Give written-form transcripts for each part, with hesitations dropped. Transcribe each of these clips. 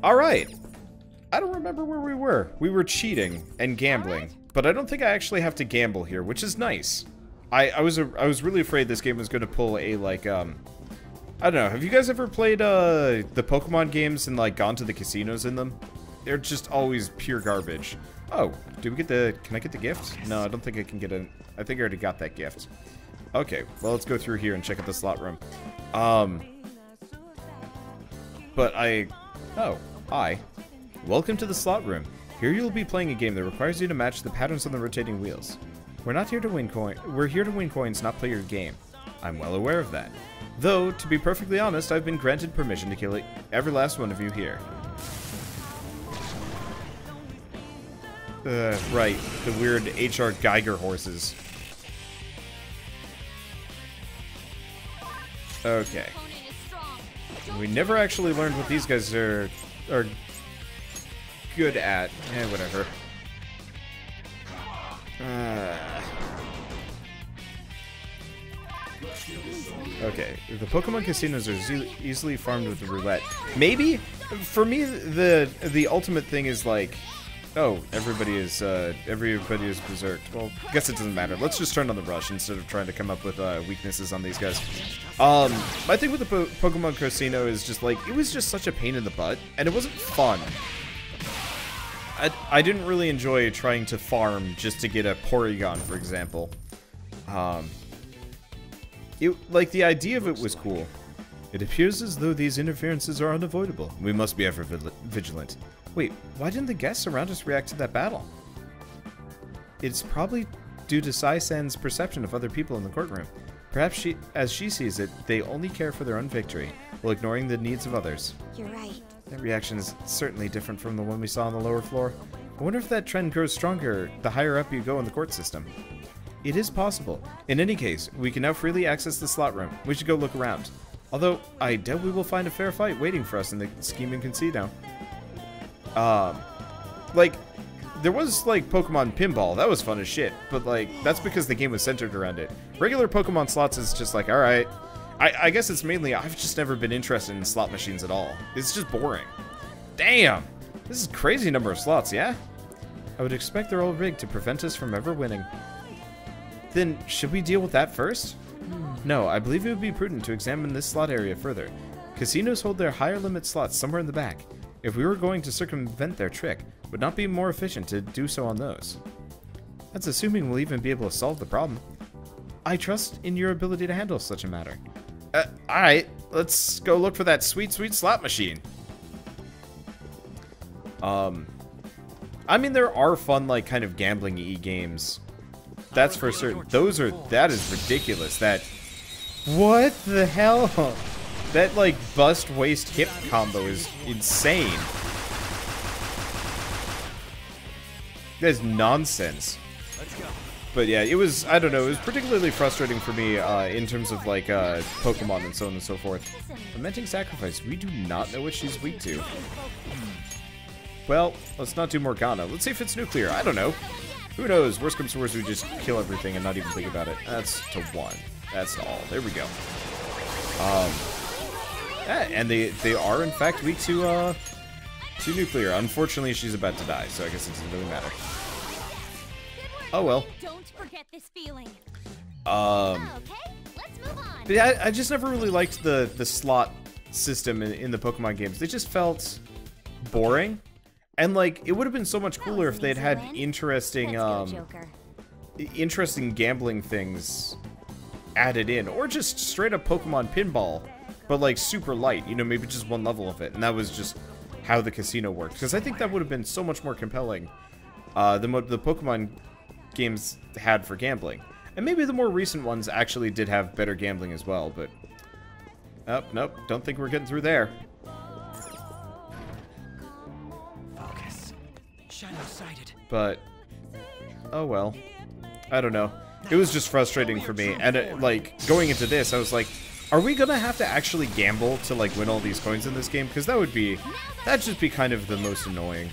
Alright. I don't remember where we were. We were cheating and gambling. But I don't think I actually have to gamble here, which is nice. I was really afraid this game was going to pull a, like, I don't know. Have you guys ever played, the Pokemon games and, like, gone to the casinos in them? They're just always pure garbage. Oh, do we get the... Can I get the gift? No, I don't think I can get a... I think I already got that gift. Okay, well, let's go through here and check out the slot room. But I... Oh, hi. Welcome to the slot room. Here you'll be playing a game that requires you to match the patterns on the rotating wheels. We're not here to win coins. We're here to win coins, not play your game. I'm well aware of that. Though, to be perfectly honest, I've been granted permission to kill every last one of you here. Right. The weird H.R. Geiger horses. Okay. We never actually learned what these guys are good at. Eh, whatever. Okay, the Pokemon casinos are easily farmed with the roulette. Maybe? For me, the ultimate thing is like... Oh, everybody is berserked. Well, I guess it doesn't matter. Let's just turn on the rush instead of trying to come up with weaknesses on these guys. My thing with the Pokemon Casino is just like, it was just such a pain in the butt, and it wasn't fun. I didn't really enjoy trying to farm just to get a Porygon, for example. Like, the idea of it was cool. It appears as though these interferences are unavoidable. We must be ever vigilant. Wait, why didn't the guests around us react to that battle? It's probably due to Sai-san's perception of other people in the courtroom. Perhaps as she sees it, they only care for their own victory, while ignoring the needs of others. You're right. That reaction is certainly different from the one we saw on the lower floor. I wonder if that trend grows stronger the higher up you go in the court system. It is possible. In any case, we can now freely access the slot room. We should go look around. Although, I doubt we will find a fair fight waiting for us in the scheming casino. Like, there was, like, Pokemon Pinball. That was fun as shit. But, like, that's because the game was centered around it. Regular Pokemon slots is just like, alright. I guess it's mainly, I've just never been interested in slot machines at all. It's just boring. Damn! This is a crazy number of slots, yeah? I would expect they're all rigged to prevent us from ever winning. Then, should we deal with that first? No, I believe it would be prudent to examine this slot area further. Casinos hold their higher limit slots somewhere in the back. If we were going to circumvent their trick, would not be more efficient to do so on those? That's assuming we'll even be able to solve the problem. I trust in your ability to handle such a matter. Alright, let's go look for that sweet, sweet slot machine. I mean, there are fun, like, kind of gambling-y games. That's for certain. That is ridiculous. What the hell? That, like, bust waist hip combo is insane. That's nonsense. But yeah, it was, I don't know, it was particularly frustrating for me in terms of, like, Pokemon and so on and so forth. Lamenting Sacrifice, we do not know what she's weak to. Well, let's not do Morgana. Let's see if it's nuclear. I don't know. Who knows? Worst comes to worst, we just kill everything and not even think about it. That's to 1. That's to all. There we go. Yeah, and they are, in fact, weak to nuclear. Unfortunately, she's about to die, so I guess it doesn't really matter. Oh, well. Don't forget this feeling. Okay, let's move on. But yeah, I just never really liked the slot system in the Pokemon games. They just felt boring. And, like, it would have been so much cooler if they'd had interesting, interesting gambling things added in. Or just straight up Pokemon Pinball, but, like, super light. You know, maybe just one level of it. And that was just how the casino worked. Because I think that would have been so much more compelling than what the Pokemon games had for gambling. And maybe the more recent ones actually did have better gambling as well, but... Oh, nope, don't think we're getting through there. But, oh well. I don't know. It was just frustrating for me. And, like, going into this, I was like, are we gonna have to actually gamble to, like, win all these coins in this game? Because that'd just be kind of the most annoying.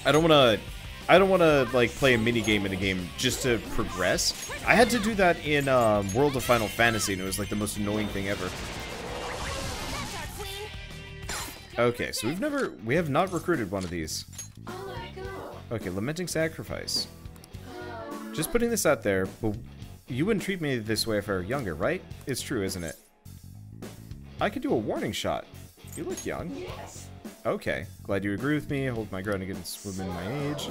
I don't wanna, like, play a minigame in a game just to progress. I had to do that in, World of Final Fantasy, and it was, like, the most annoying thing ever. Okay, so we have not recruited one of these. Okay, lamenting sacrifice. Just putting this out there, but you wouldn't treat me this way if I were younger, right? It's true, isn't it? I could do a warning shot. You look young. Yes. Okay, glad you agree with me. I hold my ground against women my age.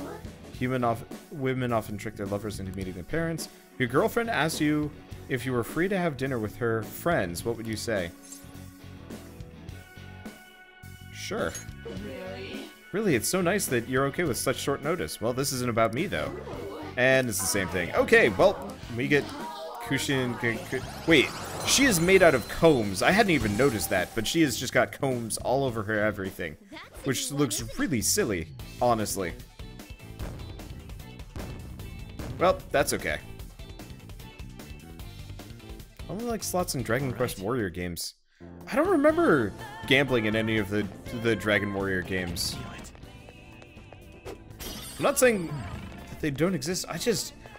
Women often trick their lovers into meeting their parents. If your girlfriend asked you if you were free to have dinner with her friends, what would you say? Sure. Really? Really, it's so nice that you're okay with such short notice. Well, this isn't about me, though. And it's the same thing. Okay, well, we get Kushin... Wait, she is made out of combs. I hadn't even noticed that, but she has just got combs all over her everything. Which looks really silly, honestly. Well, that's okay. I only like slots in Dragon Quest Warrior games. I don't remember gambling in any of the Dragon Warrior games. I'm not saying that they don't exist.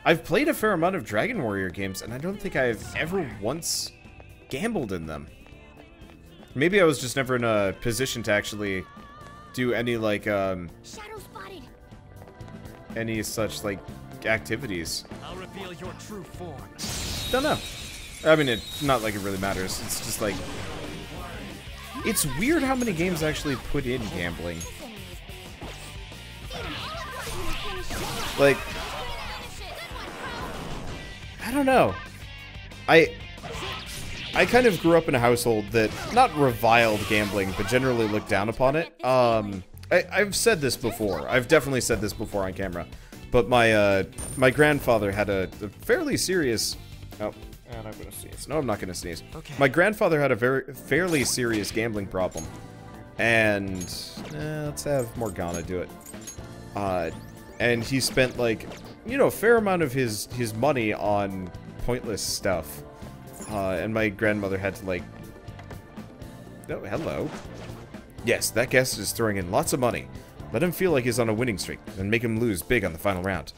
I've played a fair amount of Dragon Warrior games, and I don't think I've ever once gambled in them. Maybe I was just never in a position to actually do any, like, Shadow spotted. any such, like, activities. I'll reveal your true form. Don't know. I mean, it's not like it really matters. It's just like... It's weird how many games actually put in gambling. Like... I don't know. I kind of grew up in a household that not reviled gambling, but generally looked down upon it. I've said this before. I've definitely said this before on camera. But my grandfather had a fairly serious... Oh, and I'm gonna sneeze. No, I'm not gonna sneeze. Okay. My grandfather had a fairly serious gambling problem. And... let's have Morgana do it. And he spent, like, you know, a fair amount of his money on pointless stuff. And my grandmother had to, like... Oh, hello. Yes, that guest is throwing in lots of money. Let him feel like he's on a winning streak, and make him lose big on the final round.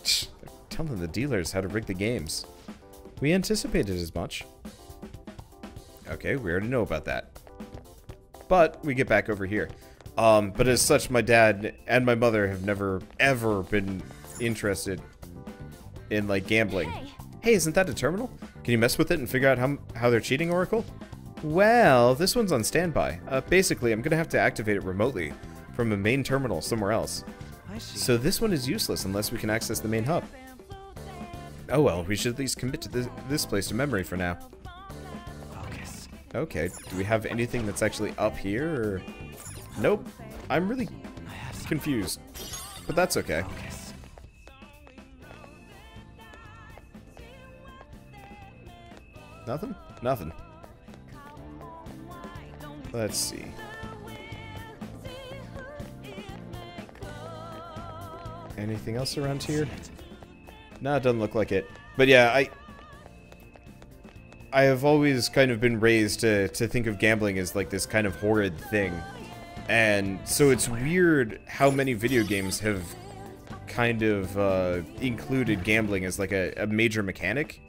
They're telling the dealers how to rig the games. We anticipated as much. Okay, we already know about that. But we get back over here. But as such, my dad and my mother have never, ever been interested in, like, gambling. Hey, isn't that a terminal? Can you mess with it and figure out how they're cheating, Oracle? Well, this one's on standby. Basically, I'm gonna have to activate it remotely from a main terminal somewhere else. I see. So this one is useless unless we can access the main hub. Oh well, we should at least commit to this place to memory for now. Focus. Okay, do we have anything that's actually up here, or... Nope. I'm really confused. But that's okay. Focus. Nothing? Nothing. Let's see. Anything else around here? No, it doesn't look like it. But yeah, I have always kind of been raised to think of gambling as like this kind of horrid thing. And so it's weird how many video games have kind of included gambling as like a major mechanic.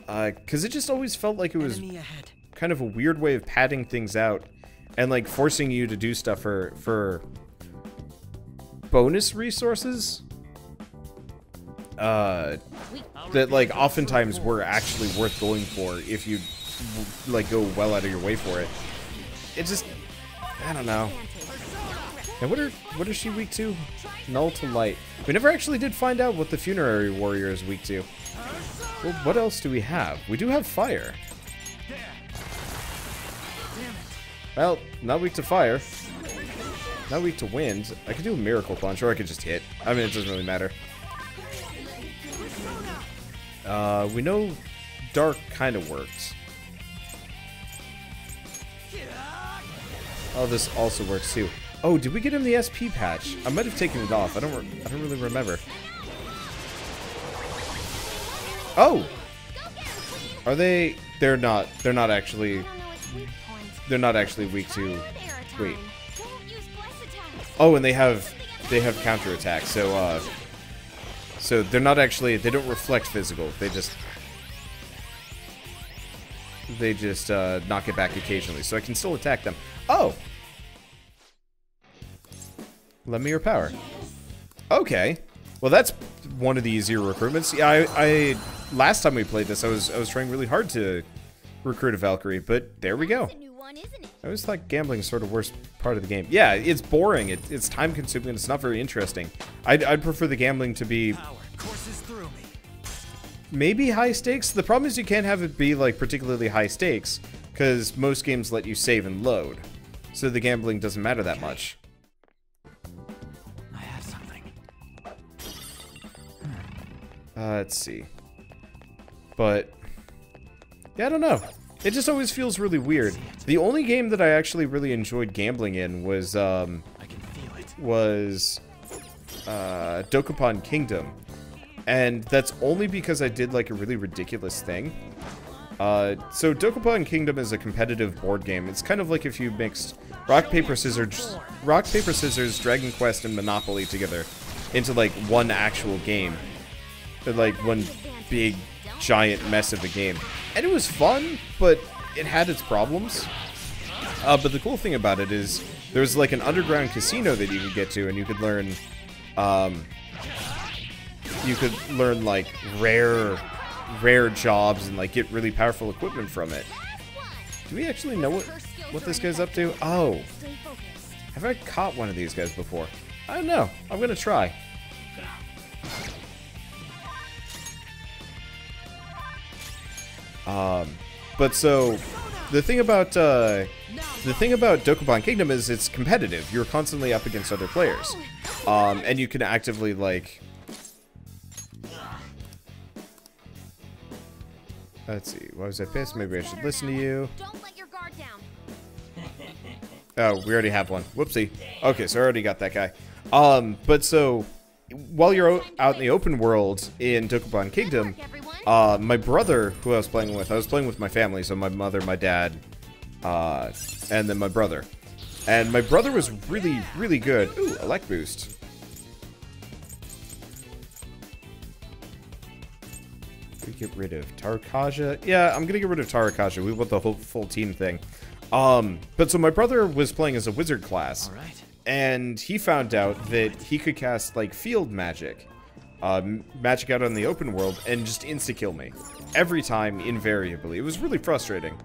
Because it just always felt like it was Enemy ahead. kind of a weird way of padding things out and like forcing you to do stuff for bonus resources that like oftentimes were actually worth going for if you like go well out of your way for it. It just, I don't know. And what is she weak to? Null to light. We never actually did find out what the funerary warrior is weak to. Well, what else do we have? We do have fire. Well, not weak to fire. Not weak to wind. I could do a miracle punch, or I could just hit. I mean, it doesn't really matter. We know dark kind of works. Oh, this also works too. Oh, did we get him the SP patch? I might have taken it off. I don't really remember. Oh, are they? They're not actually. They're not actually weak to. Wait. Oh, and they have counterattack. So they're not actually. They don't reflect physical. They just knock it back occasionally. So I can still attack them. Oh, Lend me your power. Okay. Well, that's one of the easier recruitments. Yeah, I last time we played this, I was trying really hard to recruit a Valkyrie, but there we go. That's a new one, isn't it? I always thought gambling is sort of the worst part of the game. Yeah, it's boring. It's time consuming. It's not very interesting. I'd prefer the gambling to be Power courses through me. maybe high stakes. The problem is you can't have it be like particularly high stakes because most games let you save and load, so the gambling doesn't matter that much. I have something. Let's see. But yeah, I don't know. It just always feels really weird. The only game that I actually really enjoyed gambling in was I can feel it. Dokapon Kingdom. And that's only because I did like a really ridiculous thing. So Dokapon Kingdom is a competitive board game. It's kind of like if you mixed Rock, Paper, Scissors, Dragon Quest, and Monopoly together into like one actual game. Like one big, giant mess of a game. And it was fun, but it had its problems. But the cool thing about it is there's like an underground casino that you could get to, and you could learn like rare jobs and like get really powerful equipment from it. Do we actually know what this guy's up to? Oh, Stay focused. have I caught one of these guys before? I don't know. I'm gonna try. But so the thing about Dokapon Kingdom is it's competitive. You're constantly up against other players, and you can actively like. Let's see. Why was I pissed? Maybe I should listen to you. Don't let your guard down. Oh, we already have one. Whoopsie. Okay, so I already got that guy. But so while you're out in the open world in Dokapon Kingdom, my brother, who I was playing with my family, so my mother, my dad, and then my brother. And my brother was really, really good. Ooh, elect boost. We get rid of Tarkaja. Yeah, I'm gonna get rid of Tarkaja. We want the whole full team thing. But so my brother was playing as a wizard class. All right. And he found out that he could cast, like, field magic. Magic out on the open world and just insta-kill me. Every time, invariably. It was really frustrating.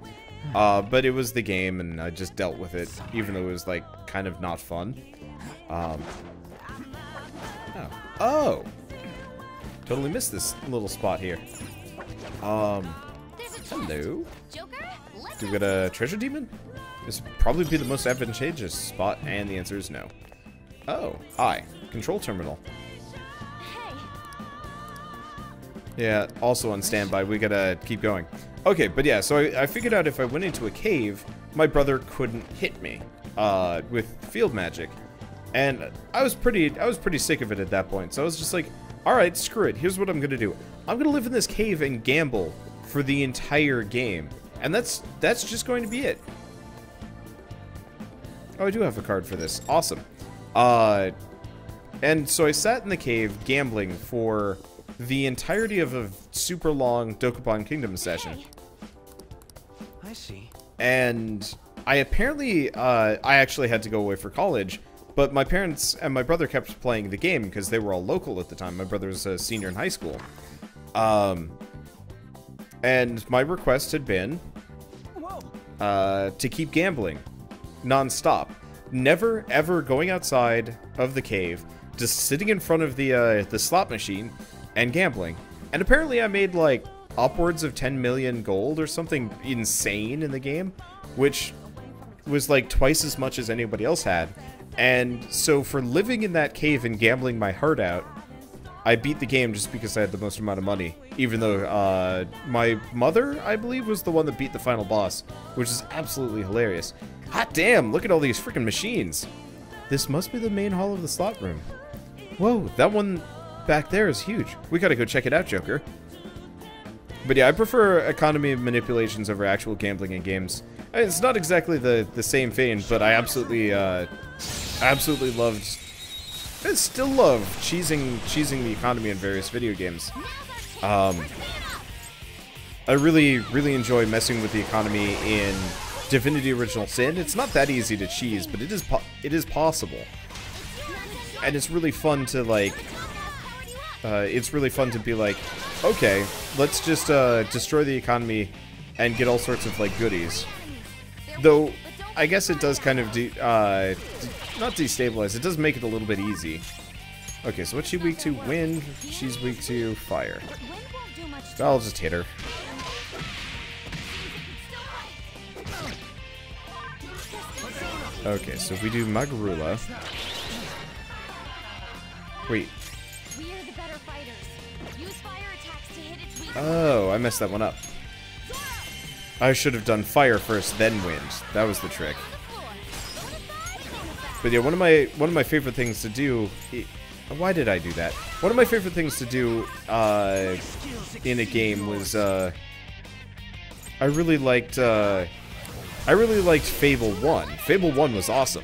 But it was the game, and I just dealt with it, even though it was, like, kind of not fun. Oh! Totally missed this little spot here. Hello? Joker, let's Do we got a treasure demon? This would probably be the most advantageous spot, and the answer is no. Oh, hi. Control terminal. Yeah, also on standby. We gotta keep going. Okay, but yeah, so I figured out if I went into a cave, my brother couldn't hit me with field magic. And I was pretty sick of it at that point. So I was just like, alright, screw it. Here's what I'm gonna do. I'm gonna live in this cave and gamble for the entire game. And that's just going to be it. Oh, I do have a card for this. Awesome. And so I sat in the cave gambling for the entirety of a super long Dokapon Kingdom session. I see. And I apparently, I actually had to go away for college, but my parents and my brother kept playing the game because they were all local at the time. My brother was a senior in high school. And my request had been to keep gambling non-stop. Never, ever going outside of the cave, just sitting in front of the slot machine and gambling. And apparently I made, like, upwards of 10 million gold or something insane in the game, which was, like, twice as much as anybody else had. And so for living in that cave and gambling my heart out, I beat the game just because I had the most amount of money. Even though my mother, I believe, was the one that beat the final boss, which is absolutely hilarious. Hot damn, look at all these freaking machines. This must be the main hall of the slot room. Whoa, that one back there is huge. We gotta go check it out, Joker. But yeah, I prefer economy manipulations over actual gambling in games. It's not exactly the same vein, but I absolutely loved... I still love cheesing the economy in various video games. I really enjoy messing with the economy in Divinity Original Sin. It's not that easy to cheese, but it is possible. and it's really fun to like. It's really fun to be like, okay, let's just destroy the economy and get all sorts of like goodies. Though, I guess it does kind of not destabilize. It does make it a little bit easy. Okay, so what's she weak to? Wind. She's weak to fire. I'll just hit her. Okay, so if we do Magarula. Wait. We are the better fighters. Use fire attacks to hit its weak. Oh, I messed that one up. I should have done fire first, then wind. That was the trick. But yeah, one of my favorite things to do. Why did I do that? One of my favorite things to do in a game was I really liked Fable 1. Fable 1 was awesome.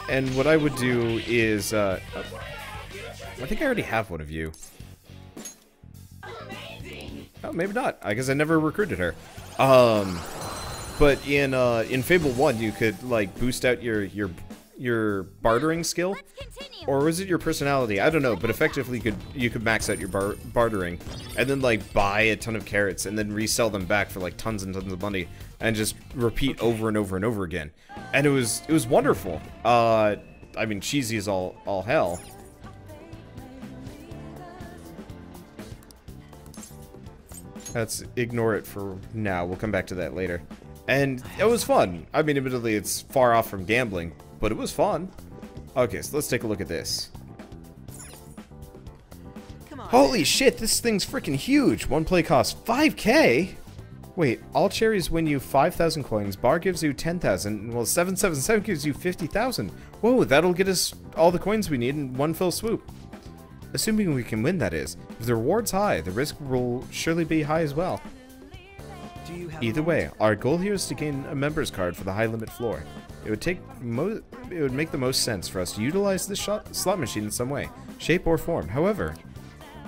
And what I would do is I think I already have one of you. Oh, maybe not. I guess I never recruited her. But in Fable 1 you could like boost out your bartering skill, or was it your personality? I don't know, but effectively you could max out your bartering, and then like buy a ton of carrots, and then resell them back for like tons and tons of money, and just repeat over and over and over again. And it was wonderful. I mean, cheesy as all hell. Let's ignore it for now. We'll come back to that later. And it was fun. I mean, admittedly, it's far off from gambling, but it was fun. Okay, so let's take a look at this. Holy shit, this thing's freaking huge. One play costs 5K? Wait, all cherries win you 5,000 coins, bar gives you 10,000, well, 777 gives you 50,000. Whoa, that'll get us all the coins we need in one fell swoop. Assuming we can win, that is. If the reward's high, the risk will surely be high as well. Either way, our goal here is to gain a member's card for the high limit floor. It would make the most sense for us to utilize this slot machine in some way, shape or form. However,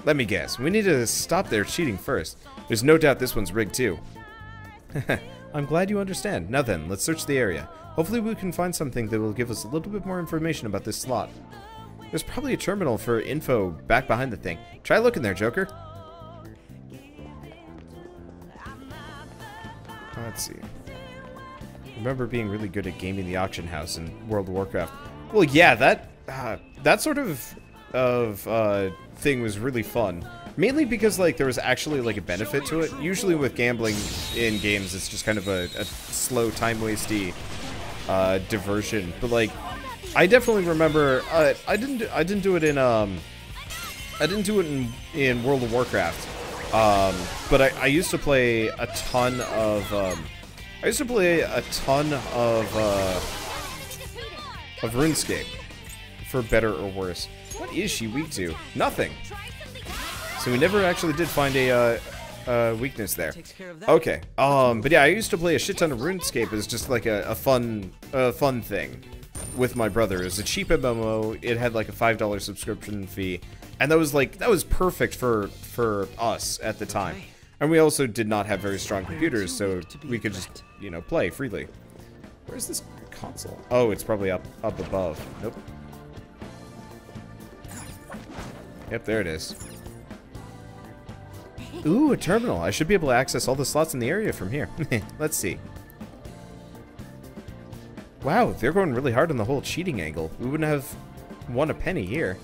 let me guess, we need to stop their cheating first. There's no doubt this one's rigged too. I'm glad you understand. Now then, let's search the area. Hopefully we can find something that will give us a little bit more information about this slot. There's probably a terminal for info back behind the thing. Try looking there, Joker. Let's see. Remember being really good at gaming the auction house in World of Warcraft. Well, yeah, that sort of thing was really fun. Mainly because like there was actually like a benefit to it. Usually with gambling in games, it's just kind of a slow, time-wasty diversion. But like, I definitely remember. I didn't do it in World of Warcraft. But I used to play a ton of RuneScape, for better or worse. What is she weak to? Nothing. So we never actually did find a weakness there. Okay. But yeah, I used to play a shit ton of RuneScape as just like a fun thing with my brother. It was a cheap MMO. It had like a $5 subscription fee. And that was perfect for us at the time. And we also did not have very strong computers, so we could just, you know, play freely. Where's this console? Oh, it's probably up above. Nope. Yep, there it is. Ooh, a terminal. I should be able to access all the slots in the area from here. Let's see. Wow, they're going really hard on the whole cheating angle. We wouldn't have won a penny here.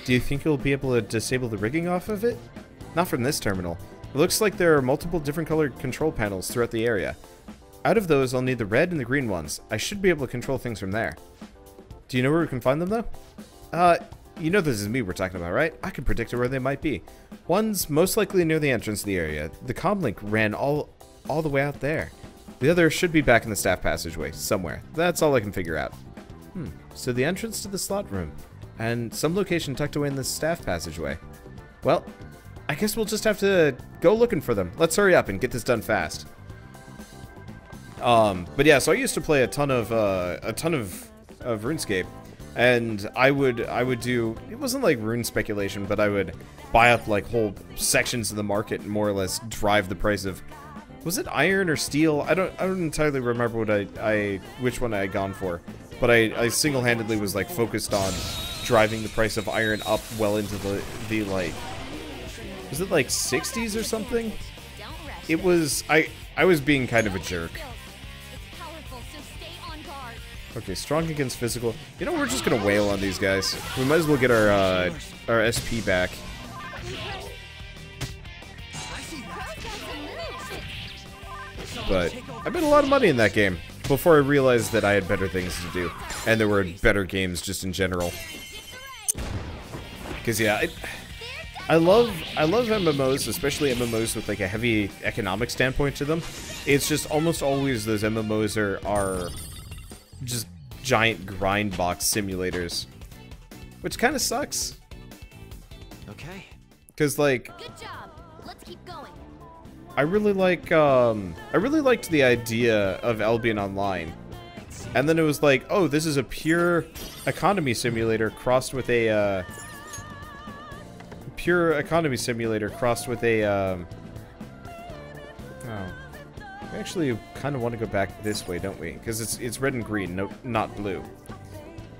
Do you think you'll be able to disable the rigging off of it? Not from this terminal. It looks like there are multiple different colored control panels throughout the area. Out of those, I'll need the red and the green ones. I should be able to control things from there. Do you know where we can find them, though? You know this is me we're talking about, right? I can predict where they might be. One's most likely near the entrance to the area. The comlink ran all the way out there. The other should be back in the staff passageway, somewhere. That's all I can figure out. So the entrance to the slot room. And some location tucked away in the staff passageway. Well, I guess we'll just have to go looking for them. Let's hurry up and get this done fast. But yeah, so I used to play a ton of RuneScape, and I would do, it wasn't like rune speculation, but I would buy up like whole sections of the market and more or less drive the price of Was it iron or steel? I don't entirely remember which one I had gone for. But I single-handedly was like focused on driving the price of iron up well into the like, was it like 60s or something? It was, I was being kind of a jerk. Okay, strong against physical. You know, we're just gonna wail on these guys. We might as well get our SP back. But I made a lot of money in that game before I realized that I had better things to do, and there were better games just in general. Because yeah, I love MMOs, especially MMOs with like a heavy economic standpoint to them. It's just almost always those MMOs are just giant grind box simulators, which kind of sucks. Okay. Because like, Good job. Let's keep going. I really liked the idea of Albion Online, and then it was like, oh, this is a pure economy simulator crossed with a oh, we actually kind of want to go back this way, don't we? Because it's red and green, no, not blue.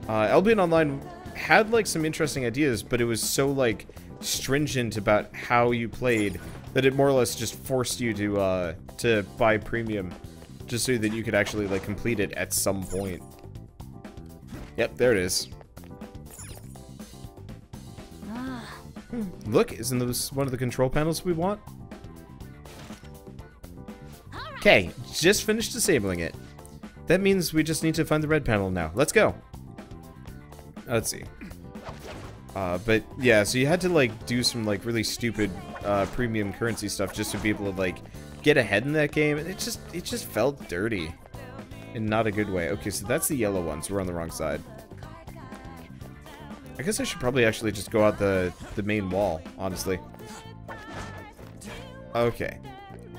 Albion Online had like some interesting ideas, but it was so like stringent about how you played that it more or less just forced you to buy premium just so that you could actually like complete it at some point. Yep, there it is. Look, isn't this one of the control panels we want? Okay, just finished disabling it. That means we just need to find the red panel now. Let's go. Let's see. But yeah, so you had to like do some like really stupid premium currency stuff just to be able to like get ahead in that game, and it just felt dirty in not a good way. Okay, so that's the yellow one, so we're on the wrong side. I guess I should probably actually just go out the main wall, honestly. Okay.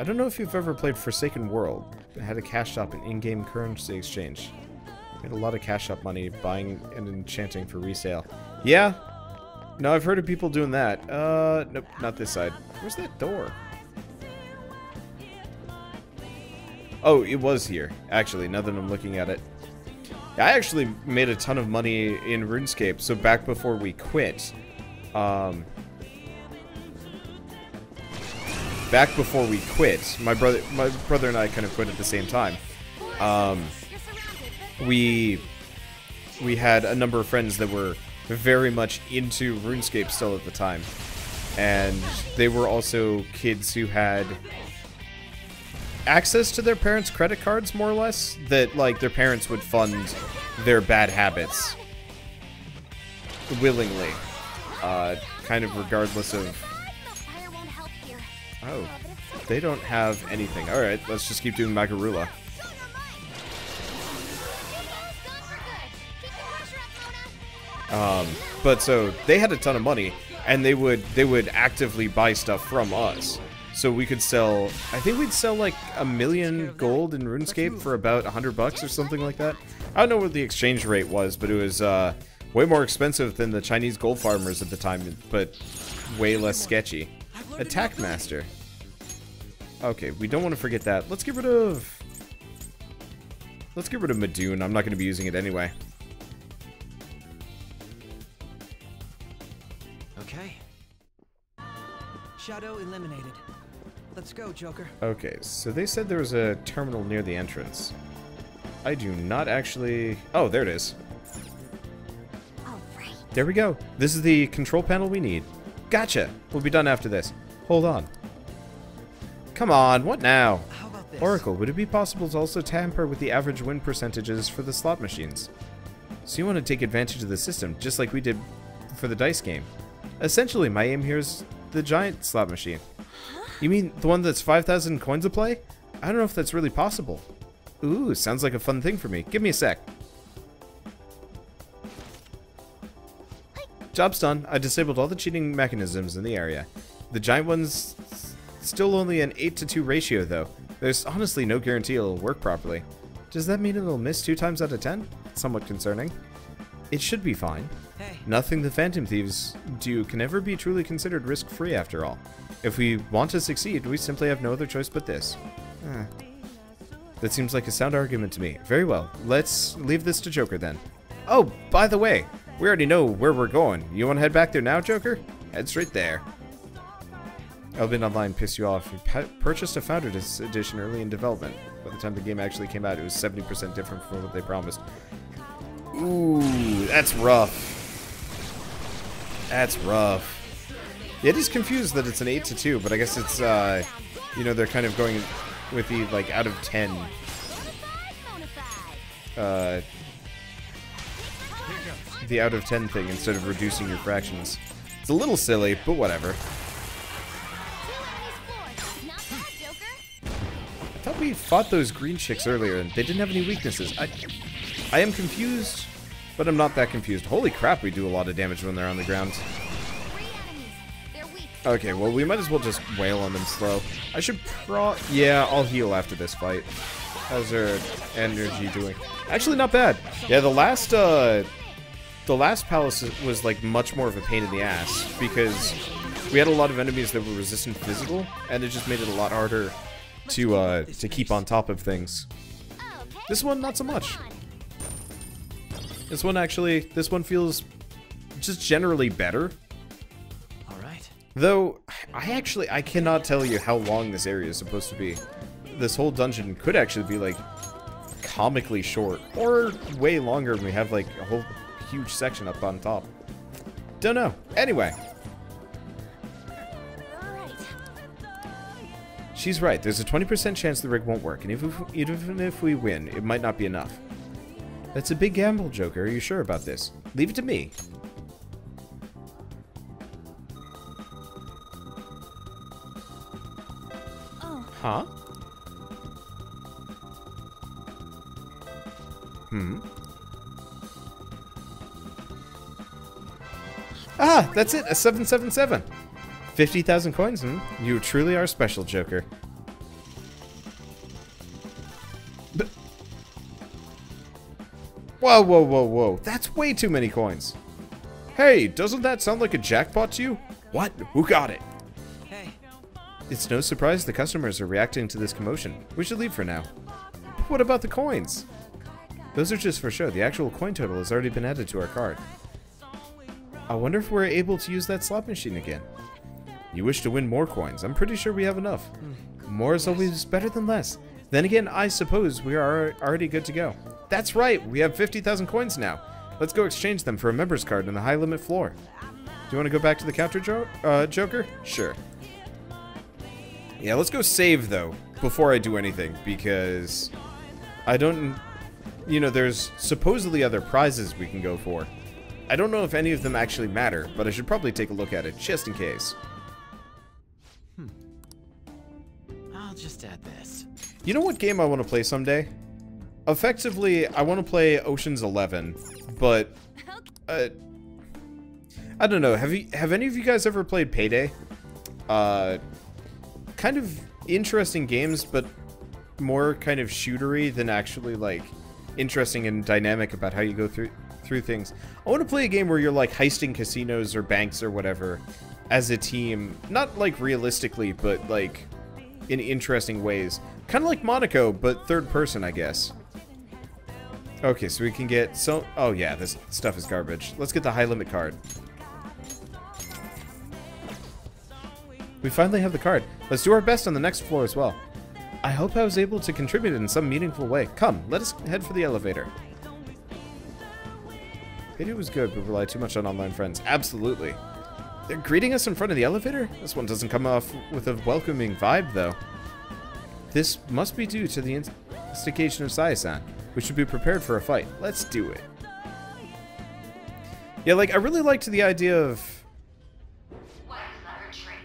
I don't know if you've ever played Forsaken World. It had a cash shop and in-game currency exchange. Made a lot of cash shop money buying and enchanting for resale. Yeah. No, I've heard of people doing that. Nope, not this side. Where's that door? Oh, it was here, actually, now that I'm looking at it. I actually made a ton of money in RuneScape, so back before we quit, my brother and I kind of quit at the same time. We had a number of friends that were very much into RuneScape still at the time, and they were also kids who had access to their parents' credit cards, more or less, that like their parents would fund their bad habits willingly, kind of regardless of. Oh, they don't have anything. All right, let's just keep doing Magarula. But so they had a ton of money, and they would actively buy stuff from us. So we could sell, I think we'd sell like 1,000,000 gold in RuneScape for about $100 or something like that. I don't know what the exchange rate was, but it was way more expensive than the Chinese gold farmers at the time, but way less sketchy. Attack Master. Okay, we don't want to forget that. Let's get rid of Madoon. I'm not going to be using it anyway. Okay. Shadow eliminated. Let's go, Joker. Okay, so they said there was a terminal near the entrance. I do not actually... Oh, there it is. Alright. There we go. This is the control panel we need. Gotcha. We'll be done after this. Hold on. Come on, what now? How about this? Oracle, would it be possible to also tamper with the average win percentages for the slot machines? So you want to take advantage of the system, just like we did for the dice game. Essentially, my aim here is the giant slot machine. You mean the one that's 5,000 coins a play? I don't know if that's really possible. Ooh, sounds like a fun thing for me. Give me a sec. Job's done. I disabled all the cheating mechanisms in the area. The giant one's still only an 8-to-2 ratio, though. There's honestly no guarantee it'll work properly. Does that mean it'll miss 2 times out of 10? Somewhat concerning. It should be fine. Hey. Nothing the Phantom Thieves do can ever be truly considered risk-free after all. If we want to succeed, we simply have no other choice but this. That seems like a sound argument to me. Very well. Let's leave this to Joker then. Oh, by the way, we already know where we're going. You want to head back there now, Joker? Head straight there. Elvin Online pissed you off. You purchased a Founders Edition early in development. By the time the game actually came out, it was 70% different from what they promised. Ooh, that's rough. That's rough. It is confused that it's an 8-2, but I guess it's, you know, they're kind of going with the, like, out of 10. The out of 10 thing instead of reducing your fractions. It's a little silly, but whatever. I thought we fought those green chicks earlier and they didn't have any weaknesses. I am confused, but I'm not that confused. Holy crap, we do a lot of damage when they're on the ground. Okay, well, we might as well just wail on them slow. I should yeah, I'll heal after this fight. How's her energy doing? Actually, not bad. Yeah, the last palace was, like, much more of a pain in the ass because we had a lot of enemies that were resistant physical, and it just made it a lot harder to keep on top of things. This one, not so much. This one feels just generally better. Alright. Though, I cannot tell you how long this area is supposed to be. This whole dungeon could actually be, like, comically short, or way longer when we have, like, a whole huge section up on top. Don't know. Anyway. She's right. There's a 20% chance the rig won't work, and even if we win, it might not be enough. That's a big gamble, Joker. Are you sure about this? Leave it to me. Oh. Huh? Ah, that's it. A 777. 50,000 coins, You truly are special, Joker. But whoa, whoa, whoa, whoa. That's way too many coins. Hey, doesn't that sound like a jackpot to you? What? Who got it? Hey. It's no surprise the customers are reacting to this commotion. We should leave for now. But what about the coins? Those are just for show. The actual coin total has already been added to our card. I wonder if we're able to use that slot machine again. You wish to win more coins. I'm pretty sure we have enough. More is always better than less. Then again, I suppose we are already good to go. That's right. We have 50,000 coins now. Let's go exchange them for a member's card in the high limit floor. Do you want to go back to the counter, Joker? Sure. Yeah, let's go save, though, before I do anything, because I don't... You know, there's supposedly other prizes we can go for. I don't know if any of them actually matter, but I should probably take a look at it, just in case. I'll just add this. You know what game I want to play someday? Effectively, I want to play Ocean's 11, but... I don't know, have any of you guys ever played Payday? Kind of interesting games, but more kind of shootery than actually, like, interesting and dynamic about how you go through things. I want to play a game where you're, like, heisting casinos or banks or whatever as a team. Not, like, realistically, but, like, in interesting ways. Kind of like Monaco, but third person, I guess. Okay, so we can get... Oh, yeah, this stuff is garbage. Let's get the high limit card. We finally have the card. Let's do our best on the next floor as well. I hope I was able to contribute in some meaningful way. Come, let us head for the elevator. Payday was good, but relied too much on online friends. Absolutely. They're greeting us in front of the elevator? This one doesn't come off with a welcoming vibe, though. This must be due to the instigation of Saya-san. We should be prepared for a fight. Let's do it. Yeah, like, I really liked the idea of... What clever trick.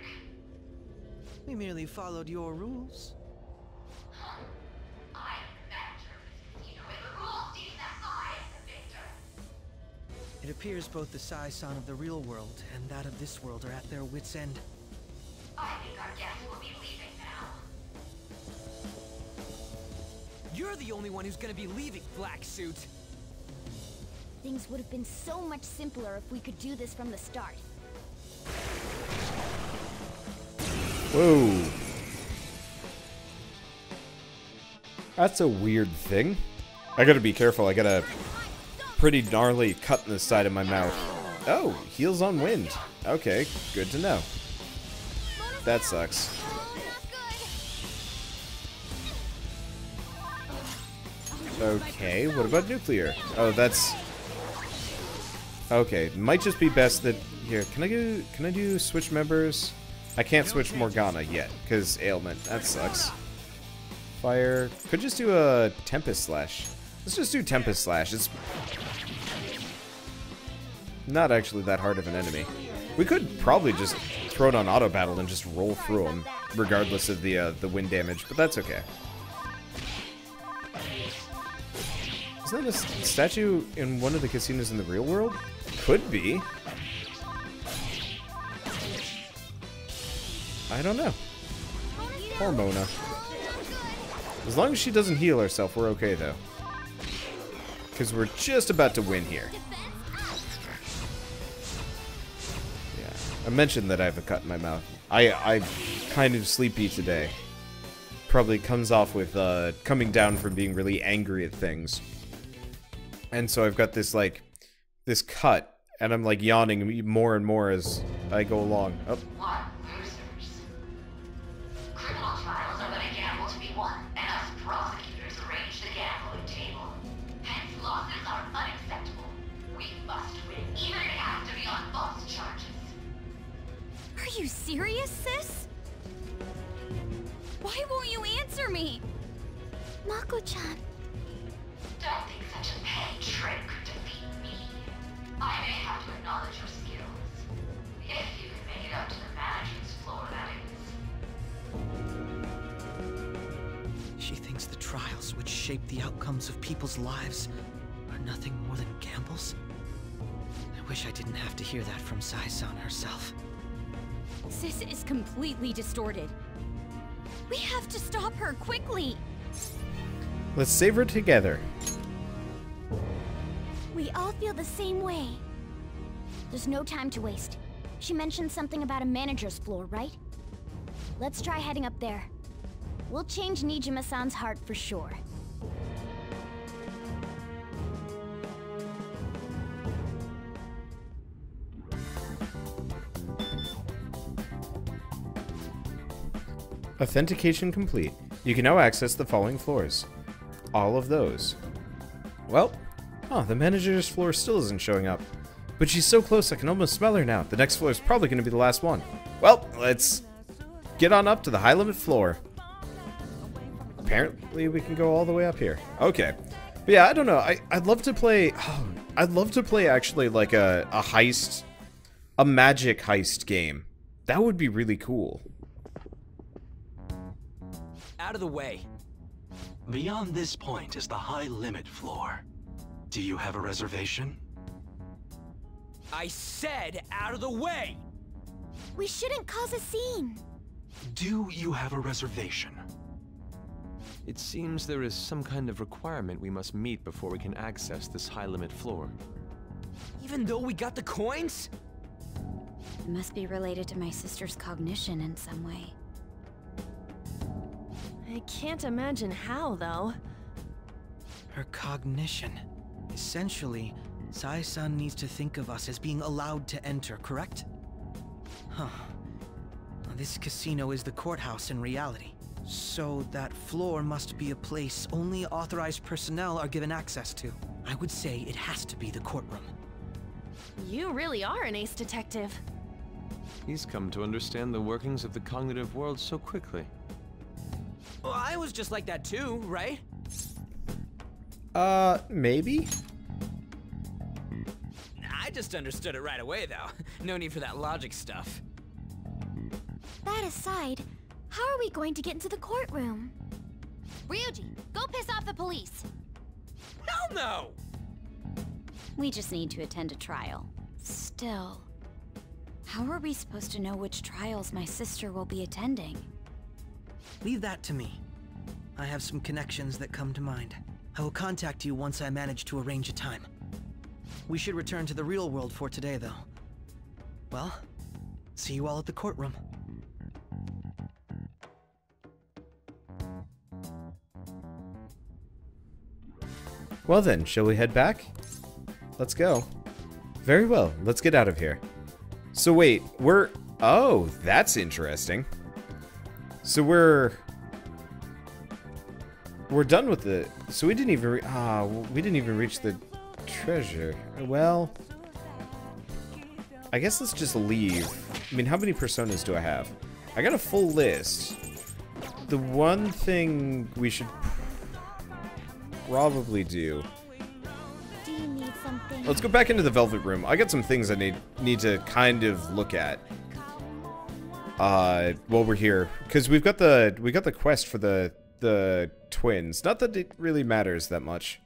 We merely followed your rules. I am the manager. You know it, the rules seem that I am the victor. It appears both the Sai-san of the real world and that of this world are at their wits' end. I think our guests will be leaving now. You're the only one who's gonna be leaving, Black Suit! Things would have been so much simpler if we could do this from the start. Whoa. That's a weird thing. I gotta be careful. I got a pretty gnarly cut in the side of my mouth. Oh, heals on wind. Okay, good to know. That sucks. Okay, what about nuclear? Oh, that's... Okay, might just be best that... Here, can I do switch members? I can't switch Morgana yet, because ailment. That sucks. Fire. Could just do a Tempest Slash. Let's just do Tempest Slash. It's not actually that hard of an enemy. We could probably just throw it on auto battle and just roll through them, regardless of the wind damage, but that's okay. Isn't that a statue in one of the casinos in the real world? Could be. I don't know. Poor Mona. As long as she doesn't heal herself, we're okay, though. Because we're just about to win here. Yeah. I mentioned that I have a cut in my mouth. I'm kind of sleepy today. Probably comes off with coming down from being really angry at things. And so I've got this, like, this cut, and I'm, like, yawning more and more as I go along. Oh. Criminal trials are but a gamble to be won, and us prosecutors arrange the gambling table. Hence, losses are unacceptable. We must win, even if it has to be on false charges. Are you serious, sis? Why won't you answer me? Mako-chan. Don't think such a petty trick could defeat me. I may have to acknowledge your skills. If you can make it up to the manager's floor, that is. She thinks the trials which shape the outcomes of people's lives are nothing more than gambles? I wish I didn't have to hear that from Sai-san herself. Sis is completely distorted. We have to stop her quickly. Let's save her together. We all feel the same way. There's no time to waste. She mentioned something about a manager's floor, right? Let's try heading up there. We'll change Nijima-san's heart for sure. Authentication complete. You can now access the following floors. All of those. Well, the manager's floor still isn't showing up. But she's so close I can almost smell her now. The next floor is probably going to be the last one. Well, let's get on up to the high limit floor. Apparently we can go all the way up here. Okay. But yeah, I don't know. I'd love to play... I'd love to play actually like a heist... A magic heist game. That would be really cool. Out of the way. Beyond this point is the high limit floor. Do you have a reservation? I said out of the way! We shouldn't cause a scene. Do you have a reservation? It seems there is some kind of requirement we must meet before we can access this high-limit floor. Even though we got the coins? It must be related to my sister's cognition in some way. I can't imagine how, though. Her cognition. Essentially, Sai-san needs to think of us as being allowed to enter, correct? Huh. Now, this casino is the courthouse in reality. So that floor must be a place only authorized personnel are given access to. I would say it has to be the courtroom. You really are an ace detective. He's come to understand the workings of the cognitive world so quickly. Well, I was just like that too, right? Maybe? I just understood it right away, though. No need for that logic stuff. That aside, how are we going to get into the courtroom? Ryuji, go piss off the police. Hell no! We just need to attend a trial. Still, how are we supposed to know which trials my sister will be attending? Leave that to me. I have some connections that come to mind. I will contact you once I manage to arrange a time. We should return to the real world for today, though. Well, see you all at the courtroom. Well then, shall we head back? Let's go. Very well, let's get out of here. So wait, we're... Oh, that's interesting. So we're done with the... So we didn't even... we didn't even reach the treasure. Well... I guess let's just leave. I mean, how many personas do I have? I got a full list. The one thing we should probably do... Do you need something? Let's go back into the Velvet Room. I got some things I need to kind of look at. While we're here. Because we got the quest for the twins. Not that it really matters that much.